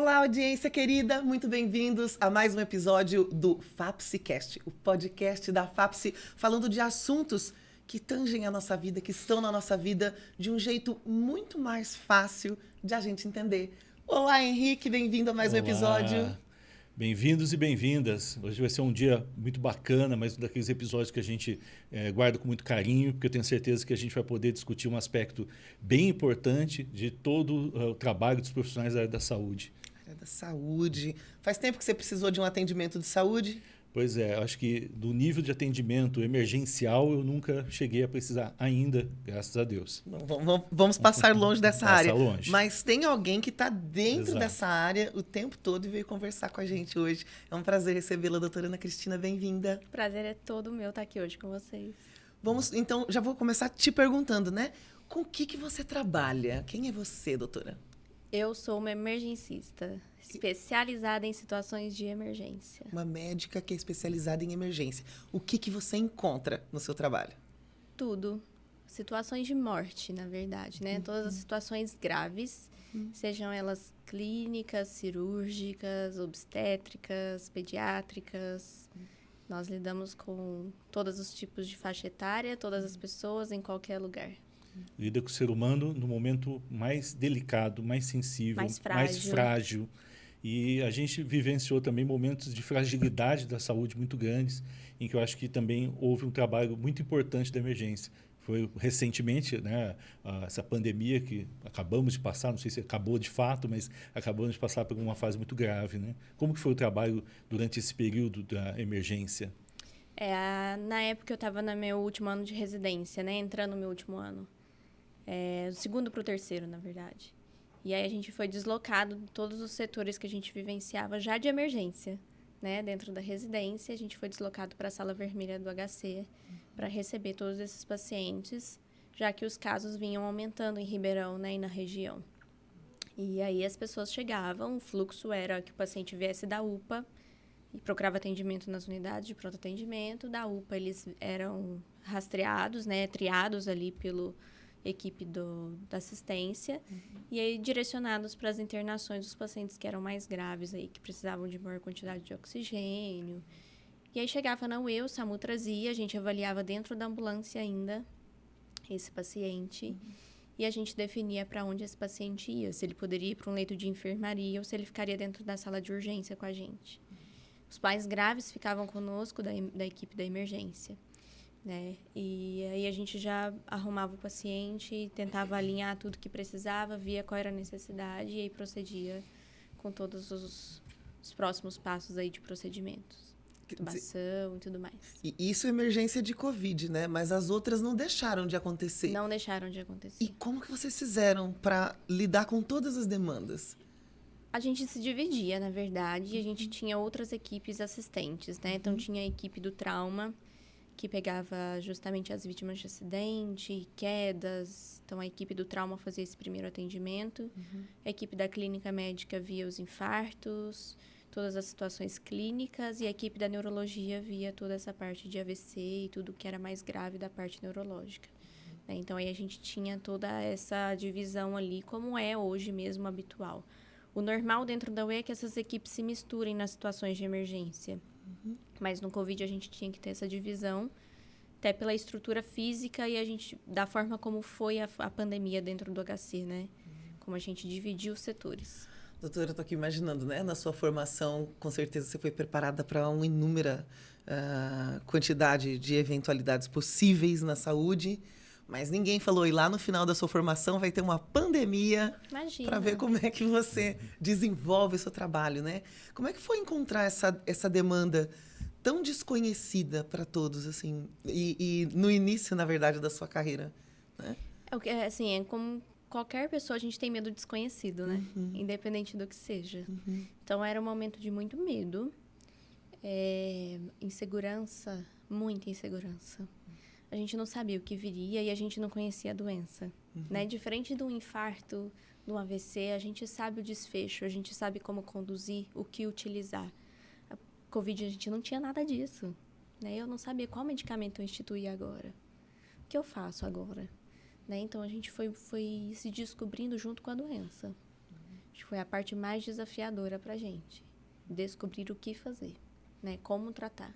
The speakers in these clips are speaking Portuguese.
Olá, audiência querida, muito bem-vindos a mais um episódio do FAPSicast, o podcast da FAPSI, falando de assuntos que tangem a nossa vida, que estão na nossa vida de um jeito muito mais fácil de a gente entender. Olá, Henrique, bem-vindo a mais um episódio. Bem-vindos e bem-vindas. Hoje vai ser um dia muito bacana, mais um daqueles episódios que a gente guarda com muito carinho, porque eu tenho certeza que a gente vai poder discutir um aspecto bem importante de todo o trabalho dos profissionais da área da saúde. Área da saúde. Faz tempo que você precisou de um atendimento de saúde? Pois é, acho que do nível de atendimento emergencial eu nunca cheguei a precisar ainda, graças a Deus. Vamos passar longe dessa área. Longe. Mas tem alguém que está dentro Exato. dessa área o tempo todo e veio conversar com a gente hoje. É um prazer recebê-la, doutora Ana Cristina, bem-vinda. O prazer é todo meu estar aqui hoje com vocês. Então, já vou começar te perguntando, né? Com o que você trabalha? Quem é você, doutora? Eu sou uma emergencista, especializada em situações de emergência. Uma médica que é especializada em emergência. O que você encontra no seu trabalho? Tudo. Situações de morte, na verdade, né? Todas as situações graves, sejam elas clínicas, cirúrgicas, obstétricas, pediátricas. Nós lidamos com todos os tipos de faixa etária, todas as pessoas, em qualquer lugar. Lida com o ser humano no momento mais delicado, mais sensível, mais frágil. E a gente vivenciou também momentos de fragilidade da saúde muito grandes, em que eu acho que também houve um trabalho muito importante da emergência. Foi recentemente, né, essa pandemia que acabamos de passar, não sei se acabou de fato, mas acabamos de passar por uma fase muito grave, né? Como que foi o trabalho durante esse período da emergência? Na época eu estava no meu último ano de residência, né? Entrando no meu último ano. Do segundo para o terceiro, na verdade. E aí a gente foi deslocado de todos os setores que a gente vivenciava já de emergência, né? Dentro da residência, a gente foi deslocado para a sala vermelha do HC para receber todos esses pacientes, já que os casos vinham aumentando em Ribeirão, né? E na região. E aí as pessoas chegavam, o fluxo era que o paciente viesse da UPA e procurava atendimento nas unidades de pronto atendimento. Da UPA eles eram rastreados, né? Triados ali pelo equipe da assistência, e aí direcionados para as internações dos pacientes que eram mais graves, aí, que precisavam de maior quantidade de oxigênio. E aí chegava na UE, o SAMU trazia, a gente avaliava dentro da ambulância ainda esse paciente, e a gente definia para onde esse paciente ia, se ele poderia ir para um leito de enfermaria ou se ele ficaria dentro da sala de urgência com a gente. Os pais graves ficavam conosco da equipe da emergência. Né? E aí a gente já arrumava o paciente, tentava alinhar tudo que precisava, via qual era a necessidade e aí procedia com todos os próximos passos aí de procedimentos. Intubação e tudo mais. E isso é emergência de Covid, né? Mas as outras não deixaram de acontecer. Não deixaram de acontecer. E como que vocês fizeram para lidar com todas as demandas? A gente se dividia, na verdade, e a gente tinha outras equipes assistentes, né? Então tinha a equipe do trauma, que pegava justamente as vítimas de acidente, quedas. Então, a equipe do trauma fazia esse primeiro atendimento. A equipe da clínica médica via os infartos, todas as situações clínicas. E a equipe da neurologia via toda essa parte de AVC e tudo que era mais grave da parte neurológica. Então, aí a gente tinha toda essa divisão ali, como é hoje mesmo habitual. O normal dentro da UE é que essas equipes se misturem nas situações de emergência. Mas no Covid a gente tinha que ter essa divisão, até pela estrutura física e da forma como foi a pandemia dentro do HC, né? Como a gente dividiu os setores. Doutora, eu estou aqui imaginando, né? Na sua formação, com certeza você foi preparada para uma inúmera quantidade de eventualidades possíveis na saúde, mas ninguém falou, e lá no final da sua formação vai ter uma pandemia para ver como é que você desenvolve o seu trabalho, né? Como é que foi encontrar essa demanda tão desconhecida para todos, assim, e no início, na verdade, da sua carreira, né? Assim, como qualquer pessoa, a gente tem medo do desconhecido, né? Independente do que seja. Então, era um momento de muito medo, insegurança, muita insegurança. A gente não sabia o que viria e a gente não conhecia a doença, né? Diferente de um infarto, de um AVC, a gente sabe o desfecho, a gente sabe como conduzir, o que utilizar. A Covid, a gente não tinha nada disso, né? Eu não sabia qual medicamento eu instituir agora. O que eu faço agora? Né? Então, a gente foi se descobrindo junto com a doença. Acho que foi a parte mais desafiadora para a gente. Descobrir o que fazer, né? Como tratar.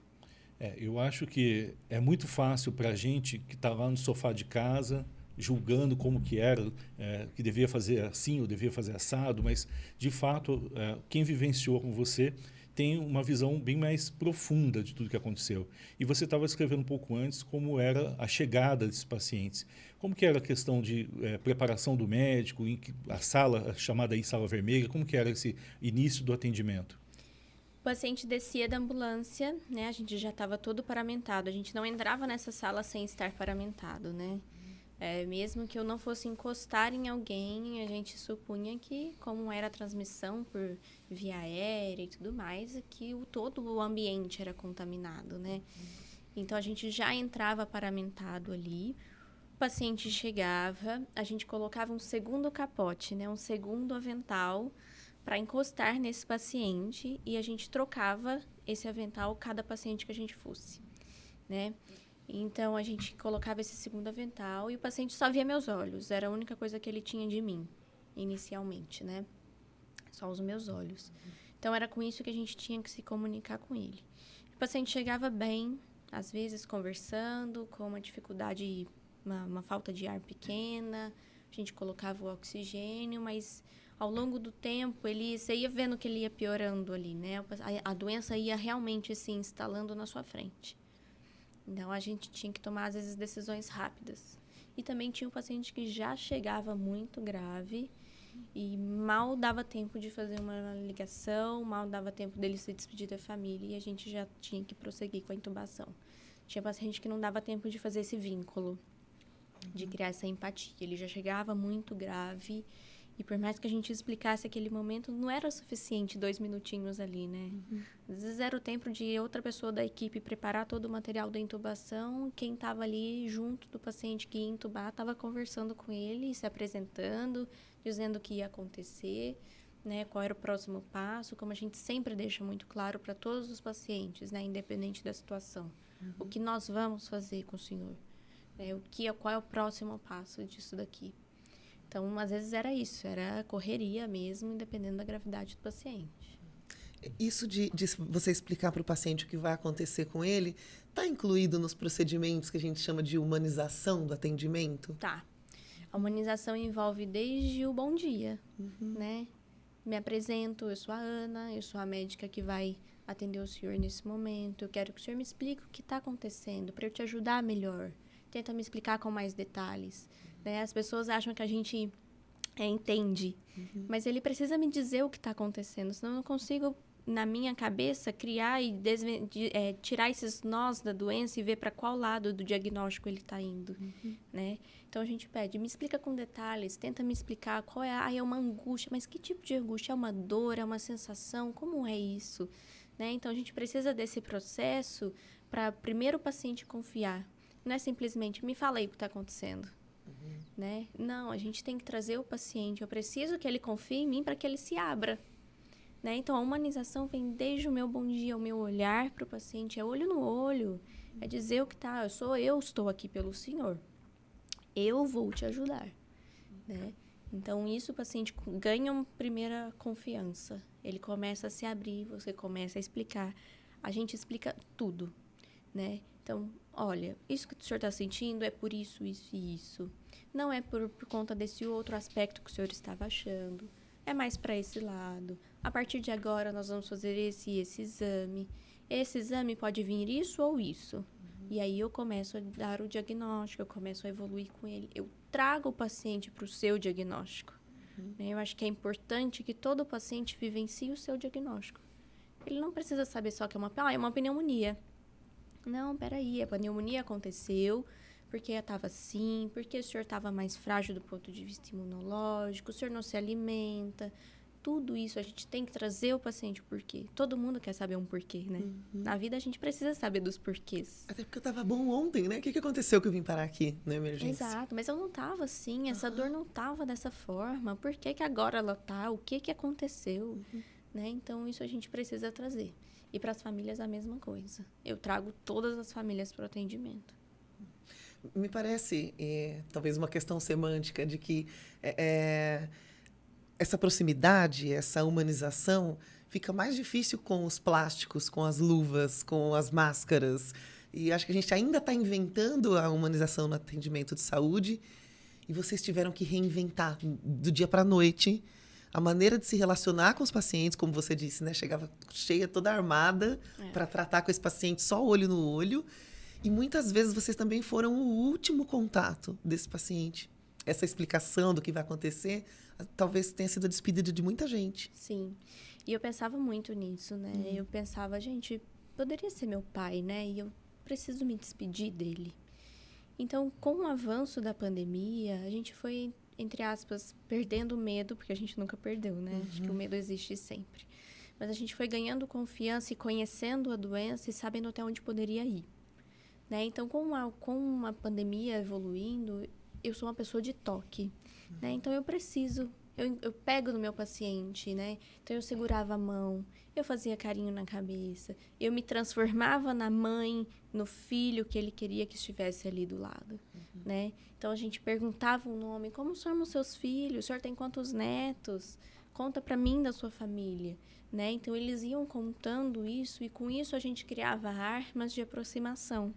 Eu acho que é muito fácil para a gente que está lá no sofá de casa, julgando como que era, que devia fazer assim ou devia fazer assado, mas, de fato, quem vivenciou com você tem uma visão bem mais profunda de tudo que aconteceu. E você estava escrevendo um pouco antes como era a chegada desses pacientes. Como que era a questão de preparação do médico, a sala, a chamada aí sala vermelha, como que era esse início do atendimento? O paciente descia da ambulância, né? A gente já estava todo paramentado. A gente não entrava nessa sala sem estar paramentado, né? Mesmo que eu não fosse encostar em alguém, a gente supunha que, como era a transmissão por via aérea e tudo mais, que todo o ambiente era contaminado, né? Então, a gente já entrava paramentado ali. O paciente chegava, a gente colocava um segundo capote, né? Um segundo avental para encostar nesse paciente e a gente trocava esse avental cada paciente que a gente fosse, né? Então, a gente colocava esse segundo avental e o paciente só via meus olhos. Era a única coisa que ele tinha de mim, inicialmente, né? Só os meus olhos. Então, era com isso que a gente tinha que se comunicar com ele. O paciente chegava bem, às vezes conversando, com uma dificuldade, uma falta de ar pequena. A gente colocava o oxigênio, mas ao longo do tempo, você ia vendo que ele ia piorando ali, né? A doença ia realmente se instalando na sua frente. Então, a gente tinha que tomar, às vezes, decisões rápidas. E também tinha um paciente que já chegava muito grave e mal dava tempo de fazer uma ligação, mal dava tempo dele se despedir da família e a gente já tinha que prosseguir com a intubação. Tinha paciente que não dava tempo de fazer esse vínculo, de criar essa empatia. Ele já chegava muito grave e por mais que a gente explicasse aquele momento, não era suficiente 2 minutinhos ali, né? Às vezes era o tempo de outra pessoa da equipe preparar todo o material da intubação. Quem estava ali junto do paciente que ia intubar estava conversando com ele, se apresentando, dizendo o que ia acontecer, né? Qual era o próximo passo, como a gente sempre deixa muito claro para todos os pacientes, né? Independente da situação. O que nós vamos fazer com o senhor? Qual é o próximo passo disso daqui? Então, às vezes era isso, era correria mesmo, independendo da gravidade do paciente. Isso de você explicar para o paciente o que vai acontecer com ele, está incluído nos procedimentos que a gente chama de humanização do atendimento? Tá. A humanização envolve desde o bom dia, né? Me apresento, eu sou a Ana, eu sou a médica que vai atender o senhor nesse momento. Eu quero que o senhor me explique o que está acontecendo, para eu te ajudar melhor. Tenta me explicar com mais detalhes. Né? As pessoas acham que a gente entende, mas ele precisa me dizer o que está acontecendo, senão eu não consigo, na minha cabeça, criar e tirar esses nós da doença e ver para qual lado do diagnóstico ele está indo. Né? Então, a gente pede, me explica com detalhes, tenta me explicar qual é uma angústia, mas que tipo de angústia? É uma dor, é uma sensação? Como é isso? Né? Então, a gente precisa desse processo para primeiro o paciente confiar. Não é simplesmente, me fala aí o que está acontecendo. Né? Não, a gente tem que trazer o paciente. Eu preciso que ele confie em mim para que ele se abra. Né? Então, a humanização vem desde o meu bom dia, o meu olhar para o paciente. É olho no olho. É dizer o que está. Eu estou aqui pelo senhor. Eu vou te ajudar. Né? Então, isso o paciente ganha uma primeira confiança. Ele começa a se abrir, você começa a explicar. A gente explica tudo. Né? Então, olha, isso que o senhor está sentindo é por isso, isso e isso. Não é por conta desse outro aspecto que o senhor estava achando. É mais para esse lado. A partir de agora, nós vamos fazer esse exame. Esse exame pode vir isso ou isso. E aí eu começo a dar o diagnóstico, eu começo a evoluir com ele. Eu trago o paciente para o seu diagnóstico. Eu acho que é importante que todo paciente vivencie o seu diagnóstico. Ele não precisa saber só que é uma pneumonia. Não, peraí, a pneumonia aconteceu porque estava assim, porque o senhor estava mais frágil do ponto de vista imunológico, o senhor não se alimenta. Tudo isso a gente tem que trazer o paciente o porquê. Todo mundo quer saber um porquê, né? Na vida a gente precisa saber dos porquês. Até porque eu estava bom ontem, né? O que aconteceu que eu vim parar aqui na emergência? Exato, mas eu não estava assim, essa dor não estava dessa forma. Por que agora ela tá? O que aconteceu? Né? Então, isso a gente precisa trazer. E para as famílias a mesma coisa. Eu trago todas as famílias para o atendimento. Me parece, talvez uma questão semântica de que essa proximidade, essa humanização fica mais difícil com os plásticos, com as luvas, com as máscaras. E acho que a gente ainda está inventando a humanização no atendimento de saúde. E vocês tiveram que reinventar do dia para a noite a maneira de se relacionar com os pacientes, como você disse, né? Chegava cheia, toda armada, para tratar com esse paciente só olho no olho. E muitas vezes vocês também foram o último contato desse paciente. Essa explicação do que vai acontecer talvez tenha sido a despedida de muita gente. Sim. E eu pensava muito nisso, né? Eu pensava, gente, poderia ser meu pai, né? E eu preciso me despedir dele. Então, com o avanço da pandemia, a gente foi, entre aspas, perdendo o medo, porque a gente nunca perdeu, né? Acho que o medo existe sempre. Mas a gente foi ganhando confiança e conhecendo a doença e sabendo até onde poderia ir. Né? Então, com a pandemia evoluindo, eu sou uma pessoa de toque. Né? Então, eu pego no meu paciente, né? Então, eu segurava a mão, eu fazia carinho na cabeça, eu me transformava na mãe, no filho que ele queria que estivesse ali do lado, né? Então, a gente perguntava o nome, como somos seus filhos? O senhor tem quantos netos? Conta para mim da sua família, né? Então, eles iam contando isso e, com isso, a gente criava armas de aproximação,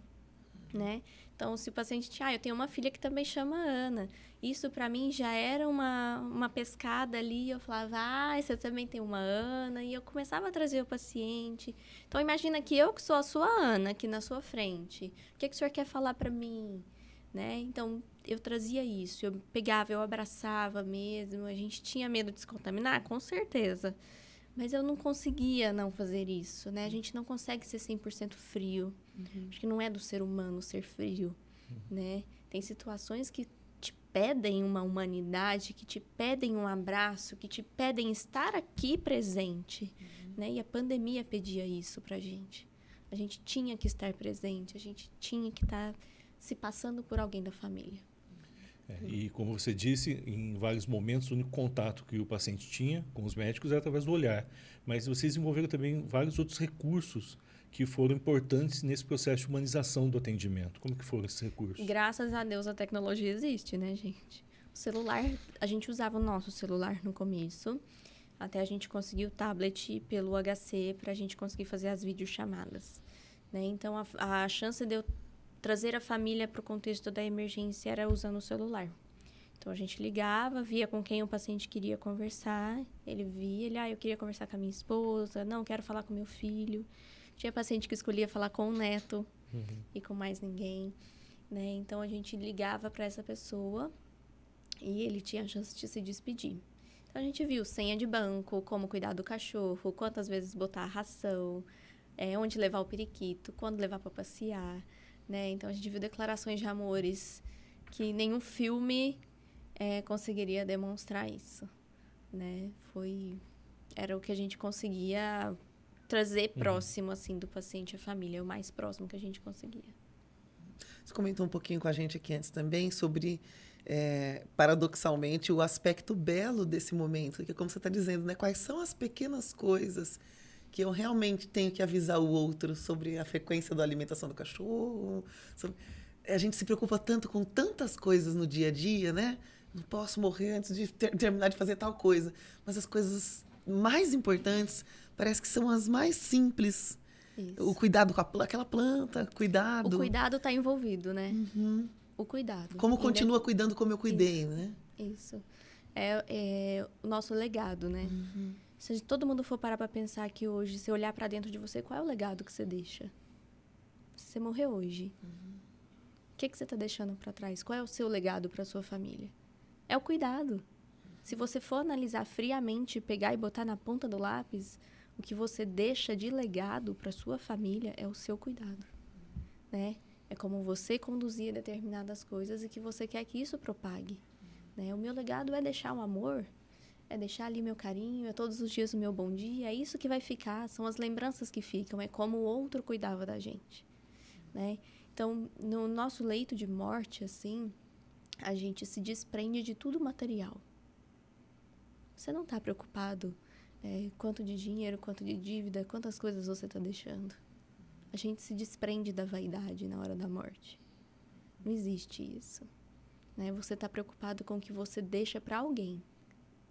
né? Então, se o paciente tinha... eu tenho uma filha que também chama Ana. Isso, para mim, já era uma pescada ali. Eu falava, você também tem uma Ana. E eu começava a trazer o paciente. Então, imagina que eu que sou a sua Ana, aqui na sua frente. O que o senhor quer falar para mim? Né? Então, eu trazia isso. Eu pegava, eu abraçava mesmo. A gente tinha medo de se contaminar? Com certeza. Mas eu não conseguia não fazer isso, né? A gente não consegue ser 100% frio. Acho que não é do ser humano ser frio, né? Tem situações que te pedem uma humanidade, que te pedem um abraço, que te pedem estar aqui presente, né? E a pandemia pedia isso pra gente. A gente tinha que estar presente, a gente tinha que estar se passando por alguém da família. E como você disse, em vários momentos o único contato que o paciente tinha com os médicos era através do olhar. Mas vocês desenvolveram também vários outros recursos que foram importantes nesse processo de humanização do atendimento. Como que foram esses recursos? Graças a Deus a tecnologia existe, né, gente? O celular, a gente usava o nosso celular no começo, até a gente conseguir o tablet pelo HC para a gente conseguir fazer as videochamadas, né? Então, a chance de eu trazer a família para o contexto da emergência era usando o celular. Então, a gente ligava, via com quem o paciente queria conversar, ele via, eu queria conversar com a minha esposa, não, quero falar com meu filho. Tinha paciente que escolhia falar com o neto e com mais ninguém, né? Então, a gente ligava para essa pessoa e ele tinha a chance de se despedir. Então, a gente viu senha de banco, como cuidar do cachorro, quantas vezes botar a ração, onde levar o periquito, quando levar para passear, né? Então, a gente viu declarações de amores que nenhum filme conseguiria demonstrar isso, né? Era o que a gente conseguia trazer próximo, assim, do paciente à família, o mais próximo que a gente conseguia. Você comentou um pouquinho com a gente aqui antes também sobre, paradoxalmente, o aspecto belo desse momento, que é como você está dizendo, né? Quais são as pequenas coisas que eu realmente tenho que avisar o outro sobre a frequência da alimentação do cachorro. A gente se preocupa tanto com tantas coisas no dia a dia, né? Não posso morrer antes de terminar de fazer tal coisa. Mas as coisas mais importantes parece que são as mais simples. Isso. O cuidado com aquela planta, cuidado. O cuidado está envolvido, né? O cuidado. Como continua cuidando como eu cuidei, né? Isso. É o nosso legado, né? Se todo mundo for parar para pensar aqui hoje, se olhar para dentro de você, qual é o legado que você deixa? Se você morrer hoje, o que você está deixando para trás? Qual é o seu legado para sua família? É o cuidado. Se você for analisar friamente, pegar e botar na ponta do lápis, o que você deixa de legado para sua família é o seu cuidado, né? É como você conduzir determinadas coisas e que você quer que isso propague, né? O meu legado é deixar o amor, é deixar ali meu carinho, é todos os dias o meu bom dia, é isso que vai ficar, são as lembranças que ficam, é como o outro cuidava da gente, né? Então, no nosso leito de morte, assim, a gente se desprende de tudo material. Você não está preocupado quanto de dinheiro, quanto de dívida, quantas coisas você está deixando. A gente se desprende da vaidade na hora da morte. Não existe isso, né? Você está preocupado com o que você deixa para alguém,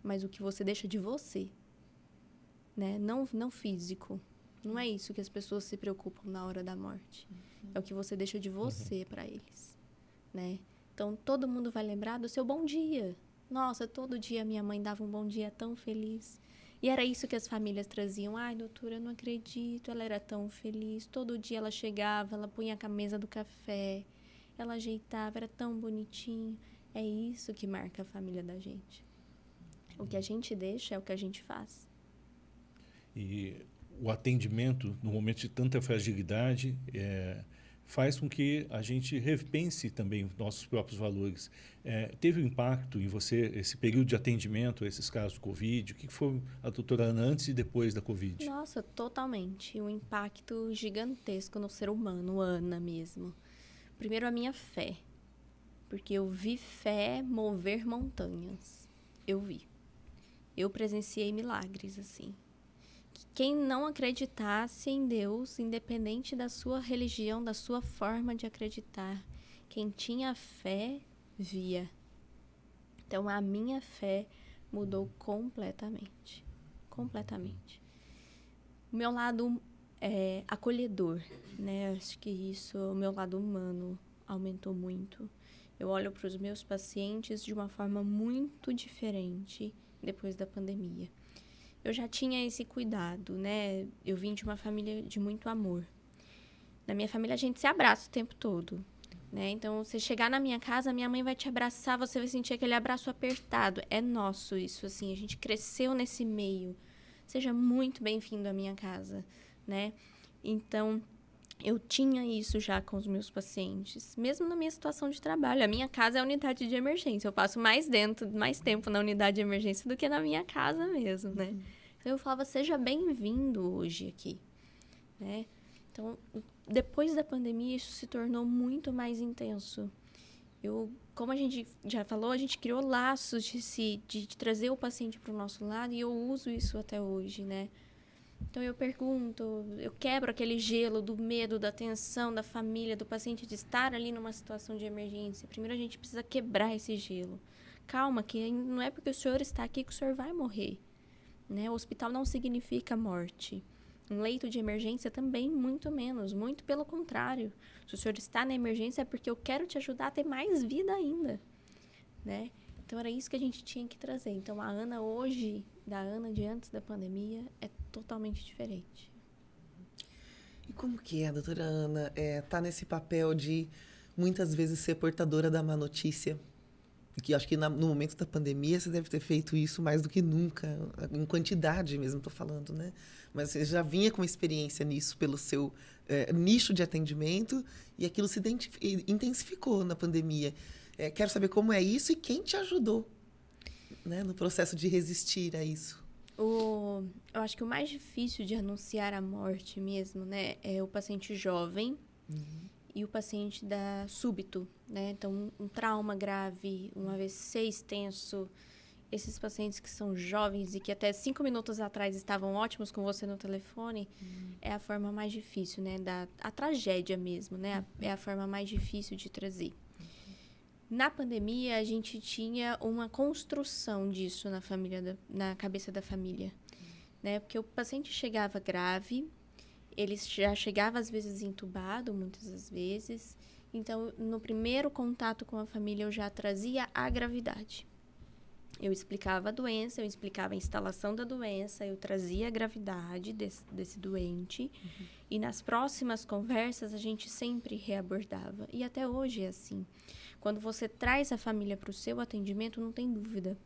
mas o que você deixa de você, né? Não físico. Não é isso que as pessoas se preocupam na hora da morte. É o que você deixa de você para eles, né? Então, todo mundo vai lembrar do seu bom dia. Nossa, todo dia minha mãe dava um bom dia tão feliz. E era isso que as famílias traziam. Ai, doutora, eu não acredito, ela era tão feliz. Todo dia ela chegava, ela punha a mesa do café, ela ajeitava, era tão bonitinho. É isso que marca a família da gente. O que a gente deixa é o que a gente faz. E o atendimento, no momento de tanta fragilidade, faz com que a gente repense também os nossos próprios valores. Teve um impacto em você, esse período de atendimento, esses casos de Covid? O que foi a doutora Ana antes e depois da Covid? Nossa, totalmente. Um impacto gigantesco no ser humano, Ana mesmo. Primeiro, a minha fé. Porque eu vi fé mover montanhas. Eu vi. Eu presenciei milagres, assim. Quem não acreditasse em Deus, independente da sua religião, da sua forma de acreditar, quem tinha fé, via. Então, a minha fé mudou completamente. Completamente. O meu lado acolhedor, né? Acho que isso, o meu lado humano aumentou muito. Eu olho para os meus pacientes de uma forma muito diferente depois da pandemia. Eu já tinha esse cuidado, né? Eu vim de uma família de muito amor. Na minha família, a gente se abraça o tempo todo, né? Então, você chegar na minha casa, minha mãe vai te abraçar, você vai sentir aquele abraço apertado. É nosso isso, assim. A gente cresceu nesse meio. Seja muito bem-vindo à minha casa, né? Então, eu tinha isso já com os meus pacientes, mesmo na minha situação de trabalho. A minha casa é a unidade de emergência. Eu passo mais tempo na unidade de emergência do que na minha casa mesmo, né? Então, eu falava, seja bem-vindo hoje aqui, né? Então, depois da pandemia, isso se tornou muito mais intenso. Como a gente já falou, a gente criou laços de trazer o paciente para o nosso lado e eu uso isso até hoje, né? Então, eu pergunto, eu quebro aquele gelo do medo, da tensão, da família, do paciente de estar ali numa situação de emergência. Primeiro, a gente precisa quebrar esse gelo. Calma, que não é porque o senhor está aqui que o senhor vai morrer, né? O hospital não significa morte. Um leito de emergência também, muito menos. Muito pelo contrário. Se o senhor está na emergência é porque eu quero te ajudar a ter mais vida ainda, né? Então, era isso que a gente tinha que trazer. Então, a Ana hoje, da Ana de antes da pandemia, é totalmente diferente. E como que é, doutora Ana, tá nesse papel de, muitas vezes, ser portadora da má notícia? Que acho que no momento da pandemia você deve ter feito isso mais do que nunca, em quantidade mesmo, estou falando, né? Mas você já vinha com experiência nisso pelo seu nicho de atendimento e aquilo se intensificou na pandemia. Quero saber como é isso e quem te ajudou, né, no processo de resistir a isso. Eu acho que o mais difícil de anunciar a morte mesmo, né, é o paciente jovem e o paciente súbito, né? Então, um trauma grave, um AVC extenso, esses pacientes que são jovens e que até 5 minutos atrás estavam ótimos com você no telefone, é a forma mais difícil, né? A tragédia mesmo, né? É a forma mais difícil de trazer. Na pandemia, a gente tinha uma construção disso na cabeça da família, né? Porque o paciente chegava grave, ele já chegava, às vezes, entubado, muitas das vezes. Então, no primeiro contato com a família, eu já trazia a gravidade. Eu explicava a doença, eu explicava a instalação da doença, eu trazia a gravidade desse doente. E nas próximas conversas, a gente sempre reabordava. E até hoje é assim. Quando você traz a família para o seu atendimento, não tem dúvida,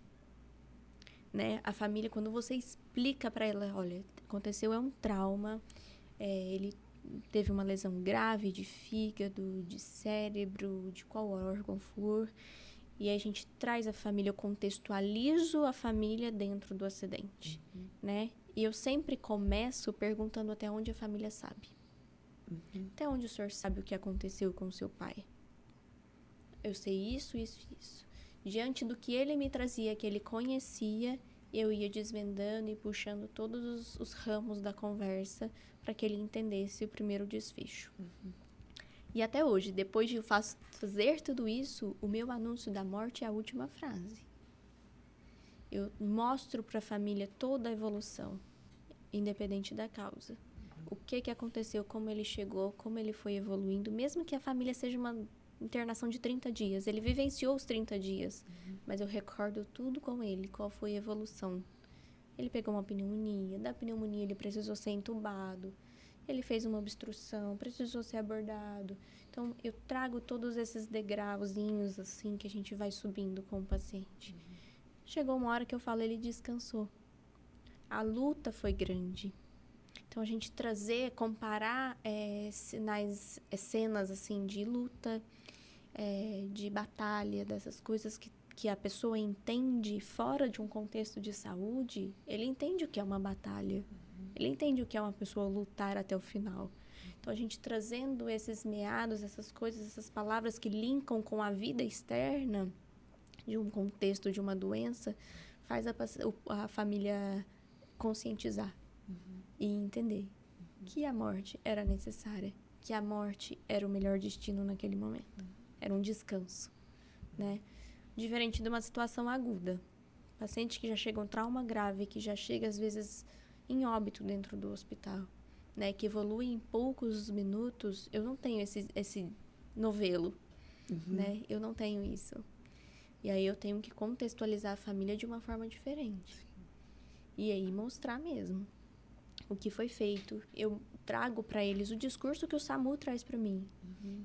né? A família, quando você explica para ela, olha, aconteceu um trauma, ele teve uma lesão grave de fígado, de cérebro, de qual órgão for, e aí a gente traz a família, eu contextualizo a família dentro do acidente, né? E eu sempre começo perguntando até onde a família sabe. Até onde o senhor sabe o que aconteceu com o seu pai? Eu sei isso, isso, isso. Diante do que ele me trazia, que ele conhecia, eu ia desvendando e puxando todos os ramos da conversa para que ele entendesse o primeiro desfecho. E até hoje, depois de eu fazer tudo isso, o meu anúncio da morte é a última frase. Eu mostro para a família toda a evolução, independente da causa. O que aconteceu, como ele chegou, como ele foi evoluindo, mesmo que a família seja uma internação de 30 dias. Ele vivenciou os 30 dias, mas eu recordo tudo com ele, qual foi a evolução. Ele pegou uma pneumonia, da pneumonia ele precisou ser entubado, ele fez uma obstrução, precisou ser abordado. Então, eu trago todos esses degrauzinhos, assim, que a gente vai subindo com o paciente. Chegou uma hora que eu falo, ele descansou. A luta foi grande. Então, a gente comparar cenas, assim, de luta, de batalha, dessas coisas que a pessoa entende fora de um contexto de saúde, ele entende o que é uma batalha. Ele entende o que é uma pessoa lutar até o final. Então, a gente trazendo esses meados, essas coisas, essas palavras que linkam com a vida externa de um contexto, de uma doença, faz a família conscientizar e entender que a morte era necessária, que a morte era o melhor destino naquele momento. Era um descanso, né? Diferente de uma situação aguda. Paciente que já chega um trauma grave, que já chega, às vezes, em óbito dentro do hospital, né? Que evolui em poucos minutos. Eu não tenho esse novelo, né? Eu não tenho isso. E aí eu tenho que contextualizar a família de uma forma diferente. E aí mostrar mesmo o que foi feito. Eu trago para eles o discurso que o SAMU traz para mim,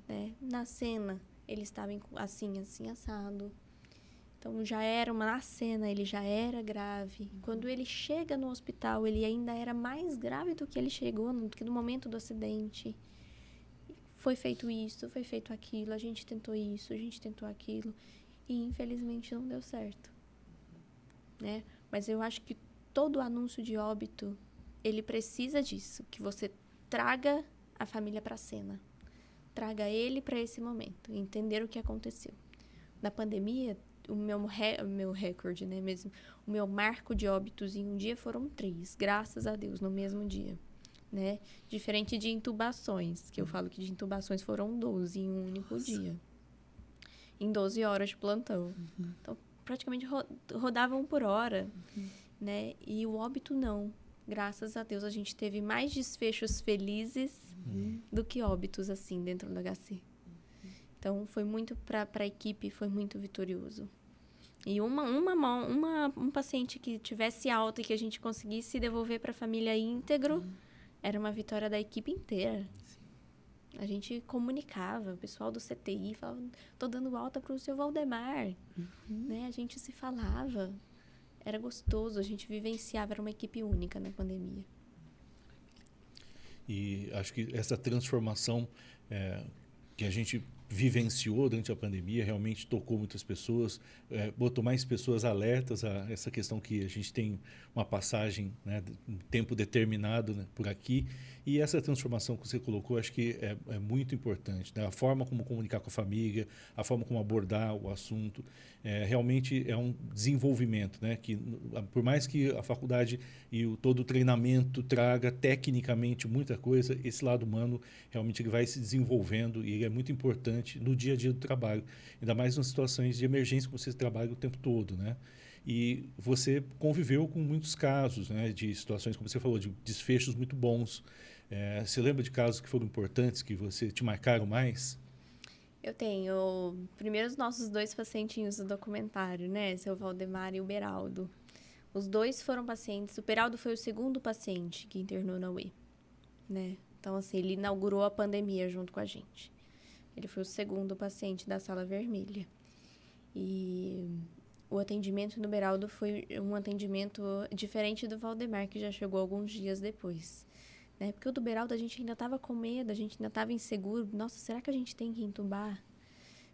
né? Na cena, ele estava assim, assado. Então, na cena, ele já era grave. Quando ele chega no hospital, ele ainda era mais grave do que ele chegou, do que no momento do acidente. Foi feito isso, foi feito aquilo, a gente tentou isso, a gente tentou aquilo. E, infelizmente, não deu certo, né? Mas eu acho que todo anúncio de óbito, ele precisa disso, que você traga a família para a cena. Traga ele para esse momento, entender o que aconteceu. Na pandemia, o meu recorde, né, mesmo, o meu marco de óbitos em um dia foram 3, graças a Deus, no mesmo dia, né? Diferente de intubações, que eu falo que de intubações foram 12 em um único dia. Em 12 horas de plantão. Então, praticamente rodavam por hora, né? E o óbito não. Graças a Deus, a gente teve mais desfechos felizes do que óbitos, assim, dentro do HC. Então, foi muito para a equipe, foi muito vitorioso. E um paciente que tivesse alta e que a gente conseguisse devolver para a família íntegro, era uma vitória da equipe inteira. A gente comunicava, o pessoal do CTI falava, tô dando alta para o seu Valdemar. Né? A gente se falava. Era gostoso, a gente vivenciava, era uma equipe única na pandemia. E acho que essa transformação que a gente vivenciou durante a pandemia realmente tocou muitas pessoas, botou mais pessoas alertas a essa questão que a gente tem uma passagem, né, um tempo determinado, né, por aqui. E essa transformação que você colocou, acho que é muito importante, né? A forma como comunicar com a família, a forma como abordar o assunto, realmente é um desenvolvimento, né? Que, por mais que a faculdade e todo o treinamento traga tecnicamente muita coisa, esse lado humano realmente ele vai se desenvolvendo e ele é muito importante no dia a dia do trabalho, ainda mais nas situações de emergência que você trabalha o tempo todo, né? E você conviveu com muitos casos, né, de situações, como você falou, de desfechos muito bons. Você lembra de casos que foram importantes, que te marcaram mais? Eu tenho. Primeiro, os nossos 2 pacientinhos do documentário, né? Seu Valdemar e o Beraldo. Os 2 foram pacientes. O Beraldo foi o segundo paciente que internou na UEI, né? Então, assim, ele inaugurou a pandemia junto com a gente. Ele foi o segundo paciente da sala vermelha. E o atendimento no Beraldo foi um atendimento diferente do Valdemar, que já chegou alguns dias depois. Né? Porque o do Beraldo a gente ainda estava com medo, a gente ainda estava inseguro. Nossa, será que a gente tem que entubar?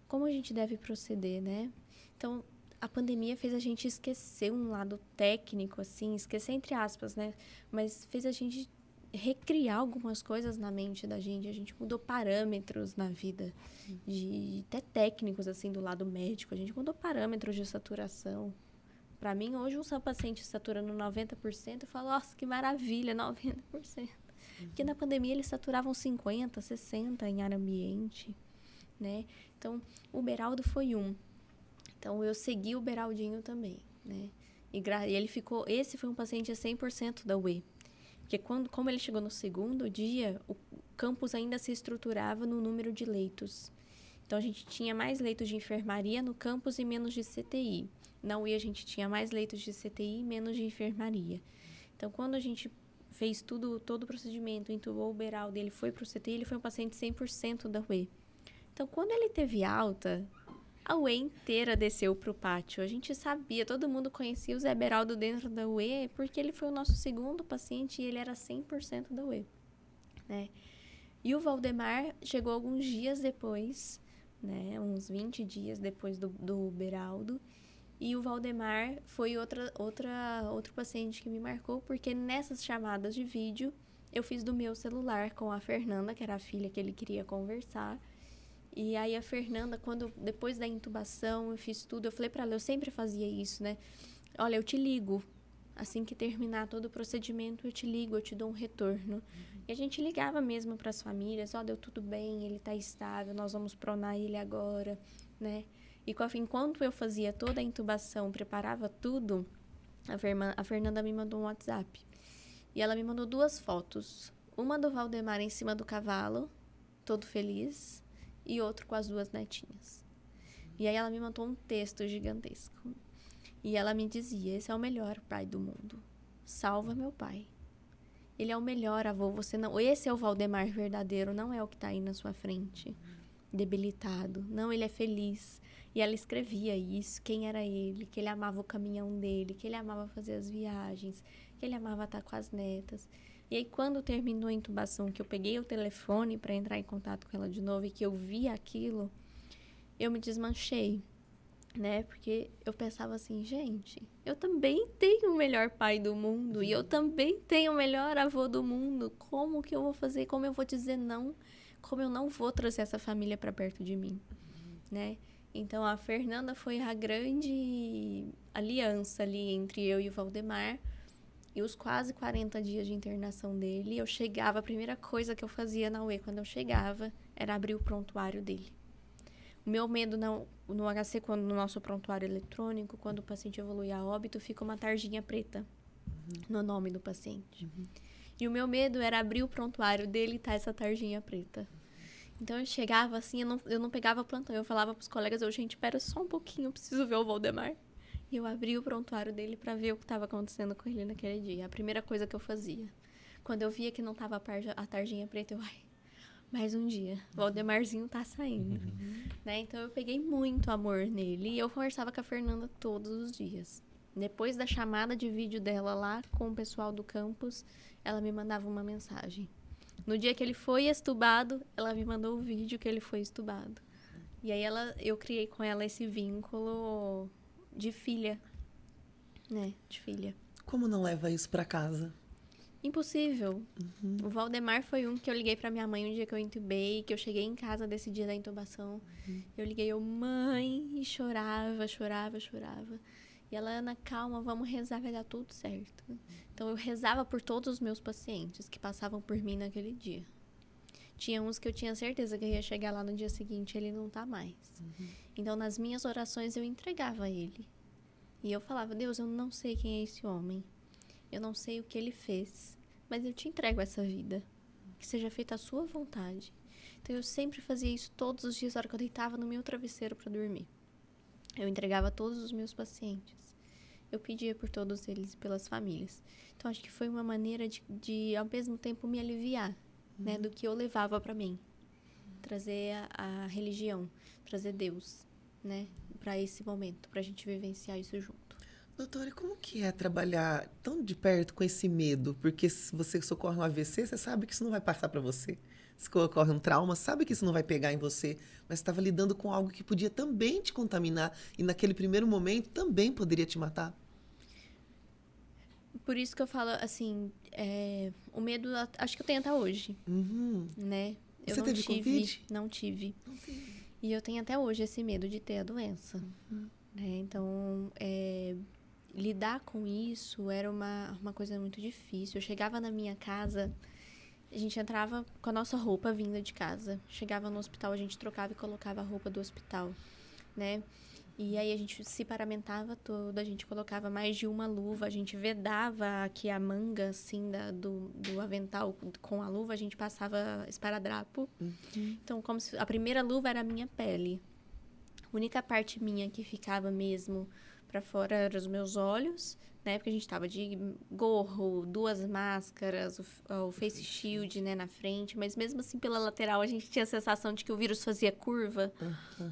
Como a gente deve proceder, né? Então, a pandemia fez a gente esquecer um lado técnico, assim, esquecer entre aspas, né? Mas fez a gente recriar algumas coisas na mente da gente. A gente mudou parâmetros na vida, até técnicos, assim, do lado médico. A gente mudou parâmetros de saturação. Para mim, hoje, um paciente saturando 90%, eu falo, nossa, que maravilha, 90%. Porque na pandemia eles saturavam 50%, 60% em ar ambiente, né? Então, o Beraldo foi um. Então, eu segui o Beraldinho também, né? E ele ficou... Esse foi um paciente 100% da UE. Porque como ele chegou no segundo dia, o campus ainda se estruturava no número de leitos. Então, a gente tinha mais leitos de enfermaria no campus e menos de CTI. Na UE, a gente tinha mais leitos de CTI e menos de enfermaria. Então, quando a gente fez todo o procedimento, entubou o Beraldo, ele foi para o CTI, ele foi um paciente 100% da UE. Então, quando ele teve alta, a UE inteira desceu para o pátio. A gente sabia, todo mundo conhecia o Zé Beraldo dentro da UE, porque ele foi o nosso segundo paciente e ele era 100% da UE, né? E o Valdemar chegou alguns dias depois, né? Uns 20 dias depois do Beraldo. E o Valdemar foi outro paciente que me marcou, porque nessas chamadas de vídeo, eu fiz do meu celular com a Fernanda, que era a filha que ele queria conversar. E aí a Fernanda, depois da intubação, eu fiz tudo, eu falei pra ela, eu sempre fazia isso, né? Olha, eu te ligo. Assim que terminar todo o procedimento, eu te ligo, eu te dou um retorno. E a gente ligava mesmo para as famílias, deu tudo bem, ele tá estável, nós vamos pronar ele agora, né? E enquanto eu fazia toda a intubação, preparava tudo, a Fernanda me mandou um WhatsApp. E ela me mandou 2 fotos. Uma do Valdemar em cima do cavalo, todo feliz, e outro com as 2 netinhas. E aí ela me mandou um texto gigantesco. E ela me dizia, esse é o melhor pai do mundo. Salva meu pai. Ele é o melhor avô, você não... Esse é o Valdemar verdadeiro, não é o que está aí na sua frente, debilitado. Não, ele é feliz. E ela escrevia isso, quem era ele, que ele amava o caminhão dele, que ele amava fazer as viagens, que ele amava estar com as netas. E aí, quando terminou a intubação, que eu peguei o telefone para entrar em contato com ela de novo e que eu vi aquilo, eu me desmanchei, né? Porque eu pensava assim, gente, eu também tenho o melhor pai do mundo e eu também tenho o melhor avô do mundo. Como que eu vou fazer? Como eu vou dizer não? Como eu não vou trazer essa família para perto de mim, né? Então, a Fernanda foi a grande aliança ali entre eu e o Valdemar. E os quase 40 dias de internação dele, eu chegava, a primeira coisa que eu fazia na UE quando eu chegava era abrir o prontuário dele. O meu medo no HC, no nosso prontuário eletrônico, quando o paciente evolui a óbito, fica uma tarjinha preta no nome do paciente. E o meu medo era abrir o prontuário dele e tá essa tarjinha preta. Então, eu chegava assim, eu não pegava plantão. Eu falava pros colegas, gente, espera só um pouquinho, eu preciso ver o Valdemar. E eu abri o prontuário dele para ver o que estava acontecendo com ele naquele dia. A primeira coisa que eu fazia. Quando eu via que não estava a tarjinha preta, mais um dia. O Valdemarzinho tá saindo. Né? Então, eu peguei muito amor nele. E eu conversava com a Fernanda todos os dias. Depois da chamada de vídeo dela lá com o pessoal do campus, ela me mandava uma mensagem. No dia que ele foi estubado, ela me mandou o vídeo que ele foi estubado. E aí, eu criei com ela esse vínculo de filha, né? De filha. Como não leva isso pra casa? Impossível. O Valdemar foi um que eu liguei pra minha mãe um dia que eu intubei, que eu cheguei em casa desse dia da intubação. Eu liguei, mãe, e chorava. E ela, Ana, calma, vamos rezar, vai dar tudo certo. Então, eu rezava por todos os meus pacientes que passavam por mim naquele dia. Tinha uns que eu tinha certeza que eu ia chegar lá no dia seguinte, ele não tá mais. Então, nas minhas orações, eu entregava ele. E eu falava, Deus, eu não sei quem é esse homem. Eu não sei o que ele fez. Mas eu te entrego essa vida. Que seja feita a sua vontade. Então, eu sempre fazia isso todos os dias, na hora que eu deitava no meu travesseiro para dormir. Eu entregava todos os meus pacientes. Eu pedia por todos eles e pelas famílias. Então, acho que foi uma maneira de ao mesmo tempo, me aliviar, né, do que eu levava para mim. Trazer a religião, trazer Deus, né, para esse momento, para a gente vivenciar isso junto. Doutora, e como que é trabalhar tão de perto com esse medo? Porque se você socorre um AVC, você sabe que isso não vai passar para você. Se ocorre um trauma, sabe que isso não vai pegar em você, mas estava lidando com algo que podia também te contaminar e naquele primeiro momento também poderia te matar. Por isso que eu falo, assim, o medo, acho que eu tenho até hoje, né? Eu Você teve Covid? Não tive. E eu tenho até hoje esse medo de ter a doença. Né? Então, lidar com isso era uma coisa muito difícil. Eu chegava na minha casa, a gente entrava com a nossa roupa vinda de casa. Chegava no hospital, a gente trocava e colocava a roupa do hospital, né? E aí a gente se paramentava todo, a gente colocava mais de uma luva, a gente vedava aqui a manga, assim, do avental com a luva, a gente passava esparadrapo. Então, como se a primeira luva era a minha pele. A única parte minha que ficava mesmo para fora eram os meus olhos, né? Porque a gente tava de gorro, 2 máscaras, o face shield, né, na frente. Mas mesmo assim, pela lateral, a gente tinha a sensação de que o vírus fazia curva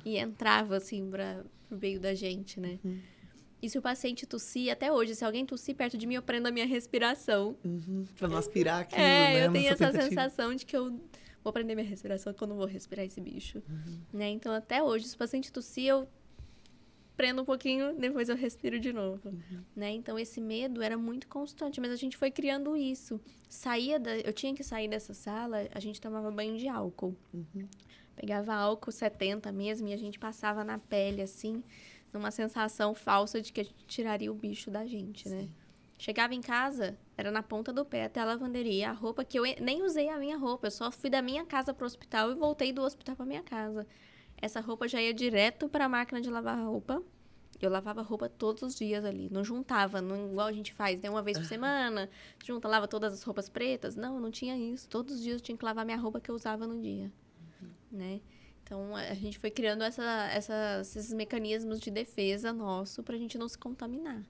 e entrava, assim, pro meio da gente, né? E se o paciente tossir, até hoje, se alguém tossir perto de mim, eu prendo a minha respiração. Pra não aspirar aquilo, né? Eu tenho essa sensação de que eu vou prender minha respiração quando eu vou respirar esse bicho. Né? Então, até hoje, se o paciente tossir, eu prendo um pouquinho, depois eu respiro de novo. Né? Então, esse medo era muito constante, mas a gente foi criando isso. Eu tinha que sair dessa sala, a gente tomava banho de álcool. Pegava álcool 70 mesmo e a gente passava na pele, assim, numa sensação falsa de que a gente tiraria o bicho da gente, né? Chegava em casa, era na ponta do pé até a lavanderia. A roupa que eu nem usei a minha roupa, eu só fui da minha casa pro hospital e voltei do hospital pra minha casa. Essa roupa já ia direto pra máquina de lavar roupa. Eu lavava roupa todos os dias ali. Não juntava, não, igual a gente faz, né? Uma vez por semana, junta, lava todas as roupas pretas. Não tinha isso. Todos os dias eu tinha que lavar minha roupa que eu usava no dia. Né? Então, a gente foi criando esses mecanismos de defesa nosso pra gente não se contaminar.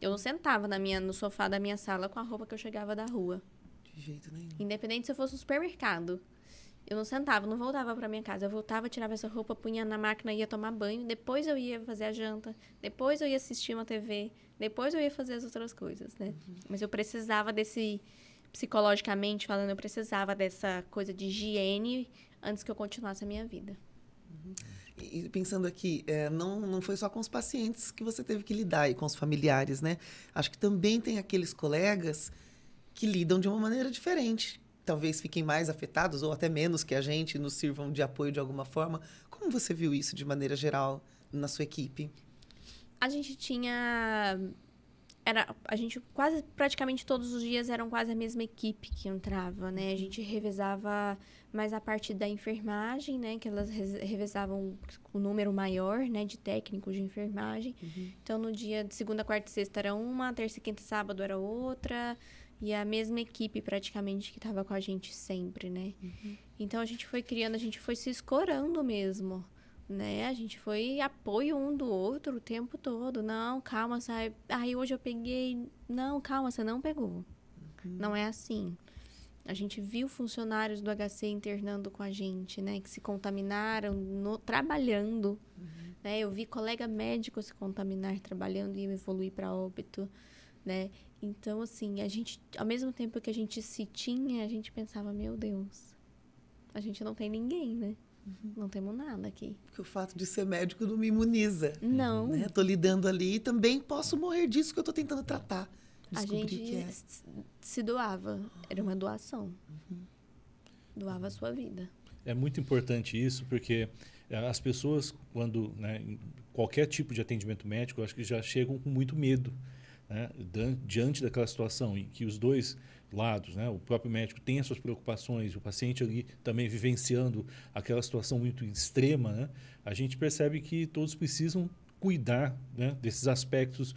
Eu não sentava no sofá da minha sala com a roupa que eu chegava da rua. De jeito nenhum. Independente se eu fosse no supermercado. Eu não sentava, não voltava pra minha casa. Eu voltava, tirava essa roupa, punha na máquina, ia tomar banho. Depois eu ia fazer a janta. Depois eu ia assistir uma TV. Depois eu ia fazer as outras coisas, né? Mas eu precisava psicologicamente falando, eu precisava dessa coisa de higiene antes que eu continuasse a minha vida. E pensando aqui, não foi só com os pacientes que você teve que lidar, e com os familiares, né? Acho que também tem aqueles colegas que lidam de uma maneira diferente. Talvez fiquem mais afetados, ou até menos que a gente, nos sirvam de apoio de alguma forma. Como você viu isso de maneira geral na sua equipe? A gente tinha... a gente quase, praticamente todos os dias eram quase a mesma equipe que entrava, né? A gente revezava mais a parte da enfermagem, né? Que elas revezavam o número maior, né? De técnicos de enfermagem. Então, no dia de segunda, quarta e sexta era uma, terça, quinta e sábado era outra. E a mesma equipe, praticamente, que estava com a gente sempre, né? Então, a gente foi criando, a gente foi se escorando mesmo, né? A gente foi apoio um do outro o tempo todo. Não, calma, sai. Aí hoje eu peguei. Não, calma, você não pegou. Não é assim. A gente viu funcionários do HC internando com a gente, né? Que se contaminaram trabalhando. Né? Eu vi colega médico se contaminar trabalhando e evoluir para óbito, né? Então, assim, a gente, ao mesmo tempo que a gente se tinha, a gente pensava, meu Deus, a gente não tem ninguém, né? Não temos nada aqui. Porque o fato de ser médico não me imuniza. Não. Né? Tô lidando ali e também posso morrer disso que eu tô tentando tratar. A gente se doava. Era uma doação. Doava a sua vida. É muito importante isso, porque as pessoas, quando, né, em qualquer tipo de atendimento médico, eu acho que já chegam com muito medo, né, diante daquela situação em que os dois lados, né, o próprio médico tem as suas preocupações, o paciente ali também vivenciando aquela situação muito extrema, né, a gente percebe que todos precisam cuidar, né, desses aspectos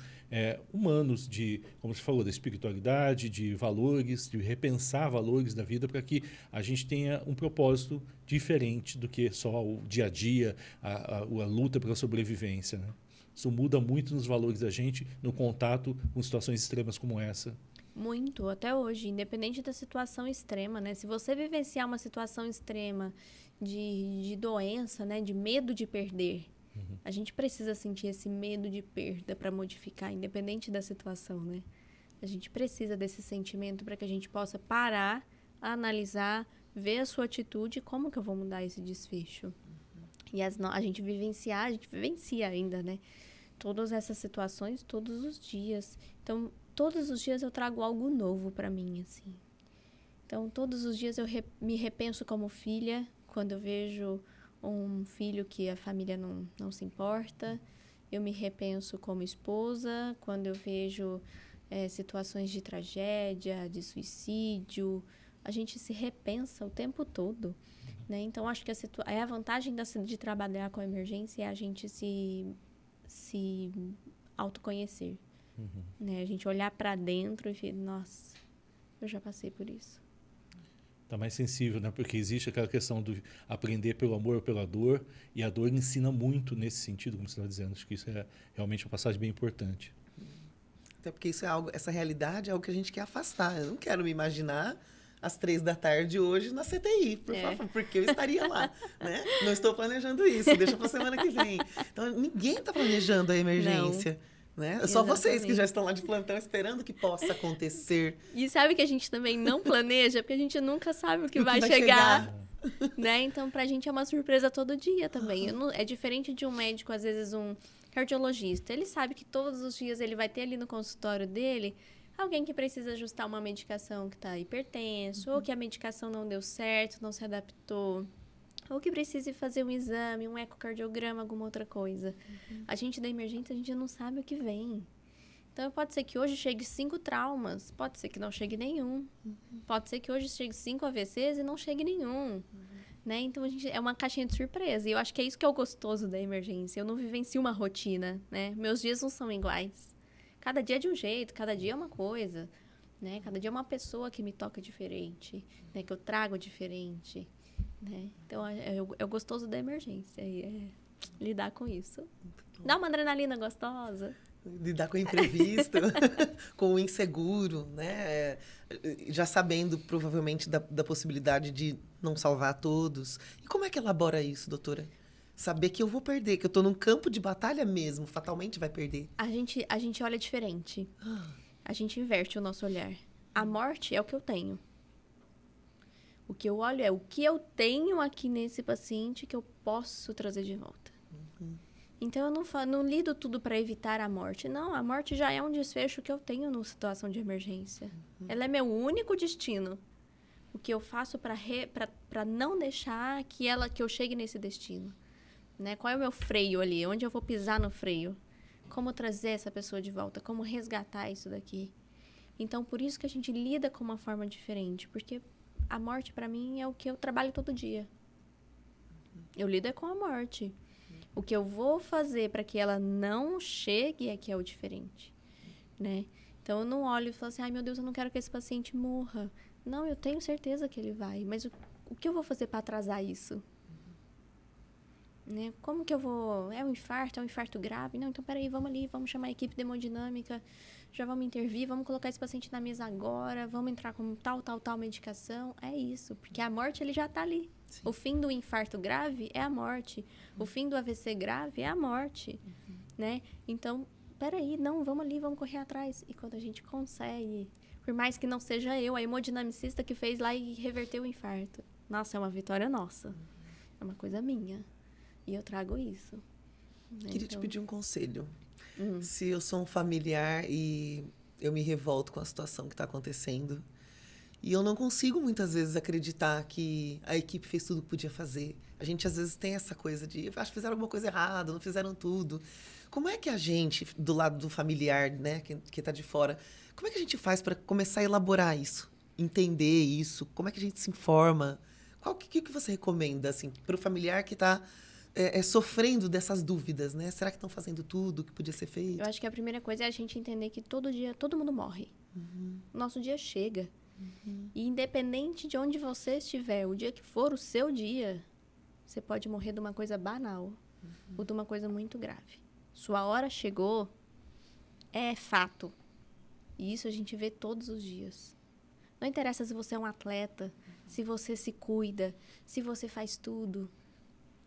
humanos, de, como você falou, da espiritualidade, de valores, de repensar valores da vida para que a gente tenha um propósito diferente do que só o dia a dia, a luta pela sobrevivência, né? Isso muda muito nos valores da gente, no contato com situações extremas como essa. Muito, até hoje, independente da situação extrema, né? Se você vivenciar uma situação extrema de doença, né? De medo de perder, a gente precisa sentir esse medo de perda para modificar, independente da situação, né? A gente precisa desse sentimento para que a gente possa parar, analisar, ver a sua atitude e como que eu vou mudar esse desfecho. E a gente vivencia ainda, né? Todas essas situações todos os dias. Então, todos os dias eu trago algo novo para mim, assim. Então, todos os dias eu me repenso como filha, quando eu vejo um filho que a família não se importa. Eu me repenso como esposa, quando eu vejo situações de tragédia, de suicídio. A gente se repensa o tempo todo, né? Então, acho que a vantagem de trabalhar com a emergência é a gente se se autoconhecer. Né? A gente olhar para dentro e falar, nossa, eu já passei por isso. Está mais sensível, né? Porque existe aquela questão do aprender pelo amor ou pela dor, e a dor ensina muito nesse sentido, como você está dizendo. Acho que isso é realmente uma passagem bem importante. Até porque isso é algo, essa realidade é algo que a gente quer afastar. Eu não quero me imaginar às 3h hoje na CTI, por favor, porque eu estaria lá, né? Não estou planejando isso, deixa para a semana que vem. Então, ninguém está planejando a emergência. Né? Só vocês que já estão lá de plantão esperando que possa acontecer. E sabe que a gente também não planeja, porque a gente nunca sabe o que vai chegar. Né? Então, pra gente é uma surpresa todo dia também. É diferente de um médico, às vezes um cardiologista. Ele sabe que todos os dias ele vai ter ali no consultório dele alguém que precisa ajustar uma medicação que está hipertenso, ou que a medicação não deu certo, não se adaptou, ou que precise fazer um exame, um ecocardiograma, alguma outra coisa. A gente da emergência, a gente não sabe o que vem. Então, pode ser que hoje chegue 5 traumas, pode ser que não chegue nenhum. Pode ser que hoje chegue 5 AVCs e não chegue nenhum. Né? Então, é uma caixinha de surpresa. E eu acho que é isso que é o gostoso da emergência. Eu não vivencio uma rotina, né? Meus dias não são iguais. Cada dia é de um jeito, cada dia é uma coisa. Né? Cada dia é uma pessoa que me toca diferente, né? Que eu trago diferente. Né? Então, é o gostoso da emergência. É lidar com isso. Dá uma adrenalina gostosa. Lidar com o imprevisto, com o inseguro, né? Já sabendo, provavelmente, da possibilidade de não salvar todos. E como é que elabora isso, doutora? Saber que eu vou perder, que eu estou num campo de batalha mesmo, fatalmente vai perder. A gente olha diferente. A gente inverte o nosso olhar. A morte é o que eu tenho. O que eu olho é o que eu tenho aqui nesse paciente que eu posso trazer de volta. Então, eu não lido tudo para evitar a morte. Não, a morte já é um desfecho que eu tenho numa situação de emergência. Ela é meu único destino. O que eu faço para não deixar que eu chegue nesse destino. Né? Qual é o meu freio ali? Onde eu vou pisar no freio? Como trazer essa pessoa de volta? Como resgatar isso daqui? Então, por isso que a gente lida com uma forma diferente. Porque a morte, para mim, é o que eu trabalho todo dia. Eu lido com a morte. O que eu vou fazer para que ela não chegue é que é o diferente, né? Então, eu não olho e falo assim, ai, meu Deus, eu não quero que esse paciente morra. Não, eu tenho certeza que ele vai, mas o que eu vou fazer para atrasar isso? Né? Como que eu vou... É um infarto grave? Não, então, peraí, vamos ali, vamos chamar a equipe de hemodinâmica, já vamos intervir, vamos colocar esse paciente na mesa agora, vamos entrar com tal medicação. É isso, porque a morte, ele já está ali. Sim. O fim do infarto grave é a morte. O fim do AVC grave é a morte. Né? Então, peraí, não, vamos ali, vamos correr atrás. E quando a gente consegue, por mais que não seja eu, a hemodinamicista que fez lá e reverteu o infarto. Nossa, é uma vitória nossa. É uma coisa minha. E eu trago isso. Queria te pedir um conselho. Se eu sou um familiar e eu me revolto com a situação que está acontecendo, e eu não consigo, muitas vezes, acreditar que a equipe fez tudo o que podia fazer. A gente, às vezes, tem essa coisa de, acho que fizeram alguma coisa errada, não fizeram tudo. Como é que a gente, do lado do familiar, né, que está de fora, como é que a gente faz para começar a elaborar isso? Entender isso? Como é que a gente se informa? O que você recomenda, assim, para o familiar que está sofrendo dessas dúvidas, né? Será que estão fazendo tudo o que podia ser feito? Eu acho que a primeira coisa é a gente entender que todo dia, todo mundo morre. O nosso dia chega. E independente de onde você estiver, o dia que for o seu dia, você pode morrer de uma coisa banal ou de uma coisa muito grave. Sua hora chegou, é fato. E isso a gente vê todos os dias. Não interessa se você é um atleta, se você se cuida, se você faz tudo.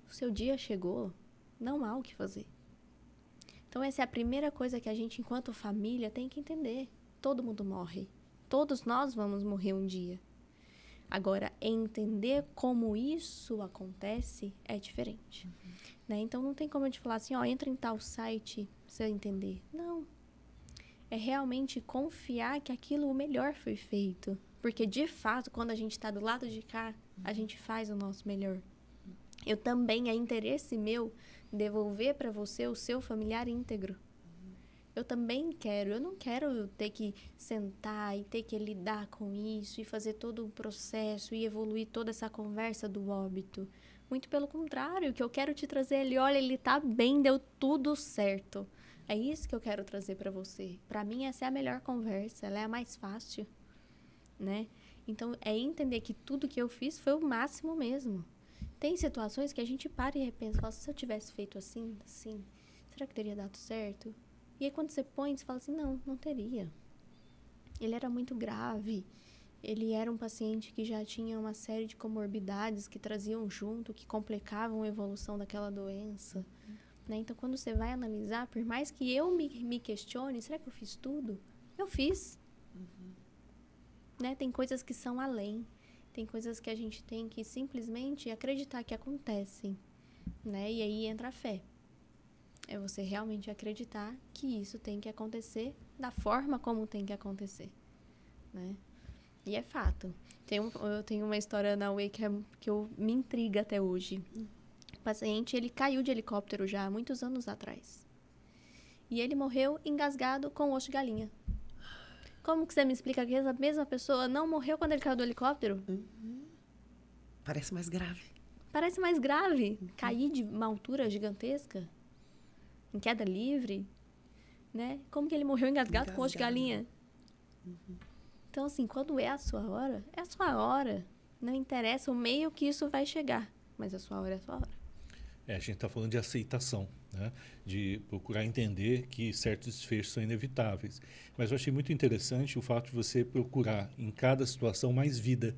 O seu dia chegou, não há o que fazer. Então, essa é a primeira coisa que a gente, enquanto família, tem que entender. Todo mundo morre. Todos nós vamos morrer um dia. Agora, entender como isso acontece é diferente. Né? Então, não tem como a gente falar assim, entra em tal site pra você entender. Não. É realmente confiar que aquilo, o melhor foi feito. Porque, de fato, quando a gente está do lado de cá, a gente faz o nosso melhor. Eu também, é interesse meu devolver para você o seu familiar íntegro. Eu também eu não quero ter que sentar e ter que lidar com isso e fazer todo o processo e evoluir toda essa conversa do óbito. Muito pelo contrário, o que eu quero te trazer ali, olha, ele tá bem, deu tudo certo. É isso que eu quero trazer para você. Para mim, essa é a melhor conversa, ela é a mais fácil, né? Então, é entender que tudo que eu fiz foi o máximo mesmo. Tem situações que a gente para e repensa, fala, se eu tivesse feito assim, será que teria dado certo? E aí, quando você põe, você fala assim, não teria. Ele era muito grave. Ele era um paciente que já tinha uma série de comorbidades que traziam junto, que complicavam a evolução daquela doença. Né? Então, quando você vai analisar, por mais que eu me questione, será que eu fiz tudo? Eu fiz. Né? Tem coisas que são além. Tem coisas que a gente tem que simplesmente acreditar que acontecem. Né? E aí entra a fé. É você realmente acreditar que isso tem que acontecer da forma como tem que acontecer. Né? E é fato. Eu tenho uma história na UEI que me intriga até hoje. O paciente, ele caiu de helicóptero já há muitos anos atrás. E ele morreu engasgado com osso de galinha. Como que você me explica que essa mesma pessoa não morreu quando ele caiu do helicóptero? Parece mais grave. Parece mais grave. Cair de uma altura gigantesca, em queda livre, né? Como que ele morreu engasgado com osso de galinha? Então, assim, quando é a sua hora, é a sua hora. Não interessa o meio que isso vai chegar, mas a sua hora é a sua hora. A gente está falando de aceitação, né? De procurar entender que certos desfechos são inevitáveis. Mas eu achei muito interessante o fato de você procurar, em cada situação, mais vida.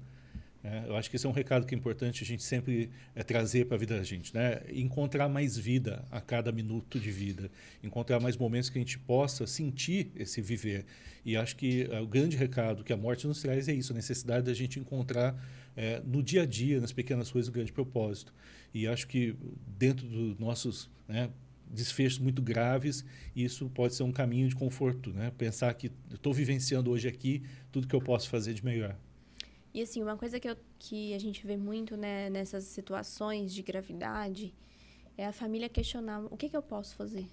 Eu acho que esse é um recado que é importante a gente sempre trazer para a vida da gente, né? Encontrar mais vida a cada minuto de vida, encontrar mais momentos que a gente possa sentir esse viver. E acho que o grande recado que a morte nos traz é isso, a necessidade da gente encontrar no dia a dia, nas pequenas coisas, o grande propósito. E acho que dentro dos nossos desfechos muito graves, isso pode ser um caminho de conforto, né? Pensar que eu estou vivenciando hoje aqui tudo que eu posso fazer de melhor. E, assim, uma coisa que a gente vê muito, né, nessas situações de gravidade é a família questionar o que eu posso fazer.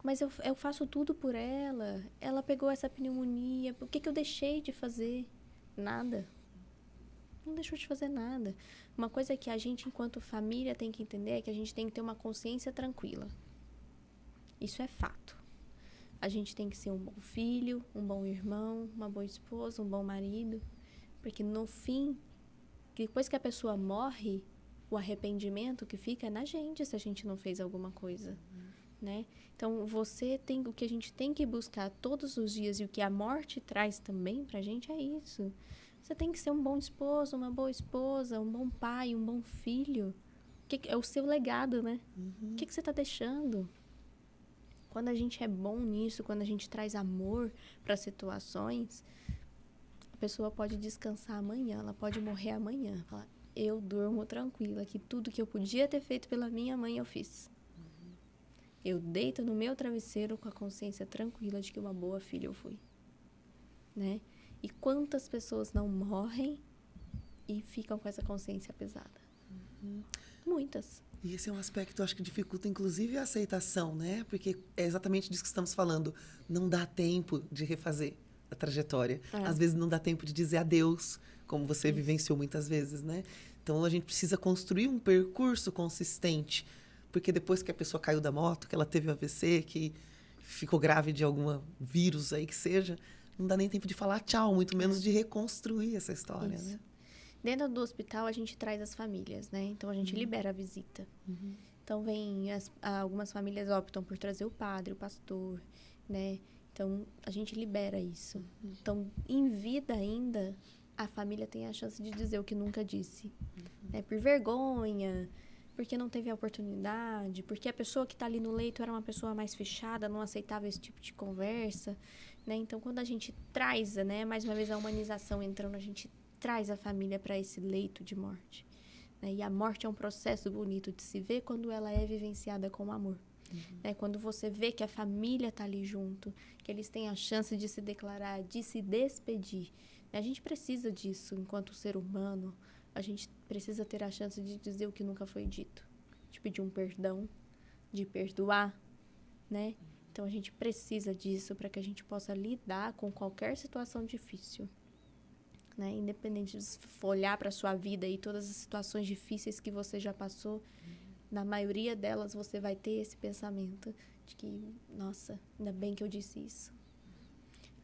Mas eu faço tudo por ela. Ela pegou essa pneumonia. O que eu deixei de fazer? Nada. Não deixou de fazer nada. Uma coisa que a gente, enquanto família, tem que entender é que a gente tem que ter uma consciência tranquila. Isso é fato. A gente tem que ser um bom filho, um bom irmão, uma boa esposa, um bom marido. Porque, no fim, depois que a pessoa morre, o arrependimento que fica é na gente se a gente não fez alguma coisa, né? Então, o que a gente tem que buscar todos os dias e o que a morte traz também pra gente é isso. Você tem que ser um bom esposo, uma boa esposa, um bom pai, um bom filho. É o seu legado, né? O que você está deixando? Quando a gente é bom nisso, quando a gente traz amor para situações, a pessoa pode descansar amanhã, ela pode morrer amanhã. Falar, eu durmo tranquila, que tudo que eu podia ter feito pela minha mãe eu fiz. Eu deito no meu travesseiro com a consciência tranquila de que uma boa filha eu fui. Né? E quantas pessoas não morrem e ficam com essa consciência pesada? Muitas. E esse é um aspecto, eu acho que dificulta, inclusive, a aceitação, né? Porque é exatamente disso que estamos falando. Não dá tempo de refazer a trajetória. Às vezes não dá tempo de dizer adeus, como você vivenciou muitas vezes, né? Então, a gente precisa construir um percurso consistente. Porque depois que a pessoa caiu da moto, que ela teve um AVC, que ficou grave de algum vírus aí que seja, não dá nem tempo de falar tchau, muito menos de reconstruir essa história, né? Dentro do hospital, a gente traz as famílias, né? Então, a gente libera a visita. Então, algumas famílias optam por trazer o padre, o pastor, né? Então, a gente libera isso. Então, em vida ainda, a família tem a chance de dizer o que nunca disse. Né? Por vergonha, porque não teve a oportunidade, porque a pessoa que está ali no leito era uma pessoa mais fechada, não aceitava esse tipo de conversa. Né? Então, quando a gente traz, né, mais uma vez a humanização entrando, a gente traz a família para esse leito de morte. Né? E a morte é um processo bonito de se ver quando ela é vivenciada com amor. Né? Quando você vê que a família está ali junto, que eles têm a chance de se declarar, de se despedir. Né? A gente precisa disso enquanto ser humano. A gente precisa ter a chance de dizer o que nunca foi dito. De pedir um perdão, de perdoar, né? Então, a gente precisa disso para que a gente possa lidar com qualquer situação difícil. né? Independente de olhar para a sua vida e todas as situações difíceis que você já passou, na maioria delas você vai ter esse pensamento de que, nossa, ainda bem que eu disse isso.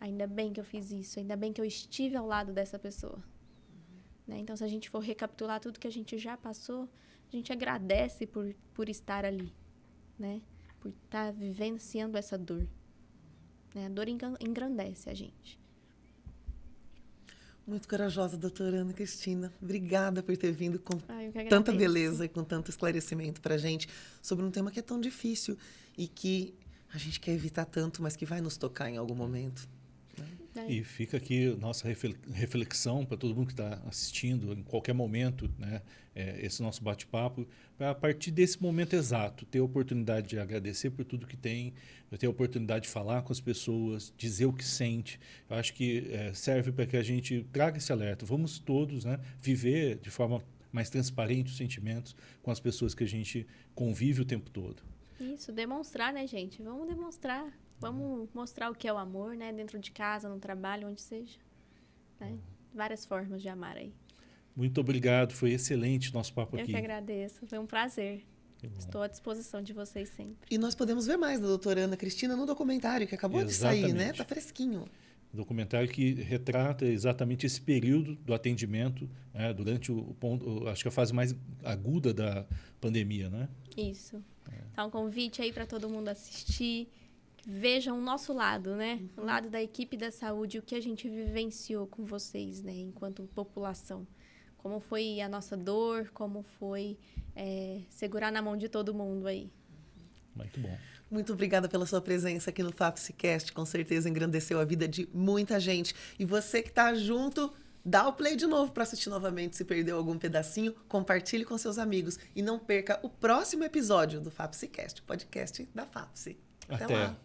Ainda bem que eu fiz isso. Ainda bem que eu estive ao lado dessa pessoa. Né? Então, se a gente for recapitular tudo que a gente já passou, a gente agradece por estar ali, né? Por estar vivenciando essa dor. Né? A dor engrandece a gente. Muito corajosa, doutora Ana Cristina. Obrigada por ter vindo com tanta beleza e com tanto esclarecimento para a gente sobre um tema que é tão difícil e que a gente quer evitar tanto, mas que vai nos tocar em algum momento. E fica aqui nossa reflexão para todo mundo que está assistindo em qualquer momento, né, esse nosso bate-papo, para a partir desse momento exato, ter a oportunidade de agradecer por tudo que tem, ter a oportunidade de falar com as pessoas, dizer o que sente. Eu acho que serve para que a gente traga esse alerta. Vamos todos, né, viver de forma mais transparente os sentimentos com as pessoas que a gente convive o tempo todo. Isso, demonstrar, né, gente? Vamos demonstrar. Vamos mostrar o que é o amor, né? Dentro de casa, no trabalho, onde seja. Né? Várias formas de amar aí. Muito obrigado. Foi excelente o nosso papo aqui. Eu que agradeço. Foi um prazer. Estou à disposição de vocês sempre. E nós podemos ver mais da doutora Ana Cristina no documentário que acabou de sair, né? Tá fresquinho. Documentário que retrata exatamente esse período do atendimento, né, durante o ponto, acho que a fase mais aguda da pandemia, né? Isso. Então, um convite aí para todo mundo assistir. Vejam o nosso lado, né? O lado da equipe da saúde, o que a gente vivenciou com vocês, né? Enquanto população. Como foi a nossa dor, como foi segurar na mão de todo mundo aí. Muito bom. Muito obrigada pela sua presença aqui no FAPSicast. Com certeza engrandeceu a vida de muita gente. E você que está junto, dá o play de novo para assistir novamente. Se perdeu algum pedacinho, compartilhe com seus amigos. E não perca o próximo episódio do FAPSicast, o podcast da FAPSI. Até lá.